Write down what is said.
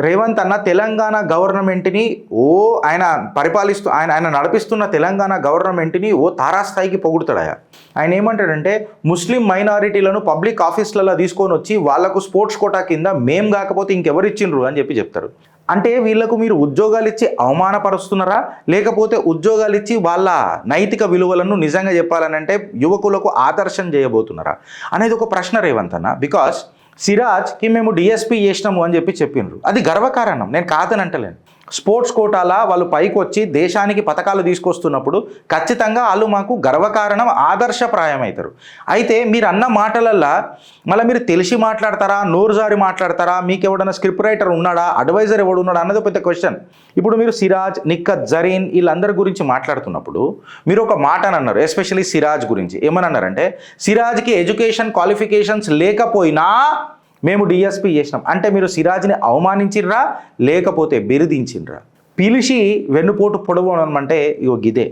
రేవంత్ అన్న తెలంగాణ గవర్నమెంట్ని ఆయన ఆయన నడిపిస్తున్న తెలంగాణ గవర్నమెంట్ని తారాస్థాయికి పొగుడుతాడయా. ఆయన ఏమంటాడంటే ముస్లిం మైనారిటీలను పబ్లిక్ ఆఫీస్లలో తీసుకొని వచ్చి వాళ్లకు స్పోర్ట్స్ కోటా కింద మేం కాకపోతే ఇంకెవరు ఇచ్చిండ్రు అని చెప్తారు. అంటే వీళ్లకు మీరు ఉద్యోగాలు ఇచ్చి అవమానపరుస్తున్నారా, లేకపోతే ఉద్యోగాలు ఇచ్చి వాళ్ళ నైతిక విలువలను నిజంగా చెప్పాలనంటే యువకులకు ఆదర్శం చేయబోతున్నారా అనేది ఒక ప్రశ్న రేవంత్ అన్న. బికాస్ సిరాజ్కి మేము డిఎస్పీ చేసినాము అని చెప్పిండ్రు. అది గర్వకారణం, నేను కాదని అంటలేను. స్పోర్ట్స్ కోటాల వాళ్ళు పైకి వచ్చి దేశానికి పథకాలు తీసుకొస్తున్నప్పుడు ఖచ్చితంగా వాళ్ళు మాకు గర్వకారణం, ఆదర్శప్రాయం అవుతారు. అయితే మీరు అన్న మాటలల్లో మళ్ళీ మీరు తెలిసి మాట్లాడతారా, నోరు జారి మాట్లాడతారా, మీకు ఎవడన్నా స్క్రిప్ట్ రైటర్ ఉన్నాడా, అడ్వైజర్ ఎవడు ఉన్నాడా అన్నది పెద్ద క్వశ్చన్. ఇప్పుడు మీరు సిరాజ్, నిక్కత్, జరీన్ వీళ్ళందరి గురించి మాట్లాడుతున్నప్పుడు మీరు ఒక మాట అన్నారు, ఎస్పెషల్లీ సిరాజ్ గురించి. ఏమని అన్నారంటే సిరాజ్కి ఎడ్యుకేషన్ క్వాలిఫికేషన్స్ లేకపోయినా మేము డిఎస్పీ చేసినాం. అంటే మీరు సిరాజ్ని అవమానించిర్రా లేకపోతే బిరుదించిర్రా? పిలిచి వెన్నుపోటు పొడవడం అంటే ఇగో గిదే.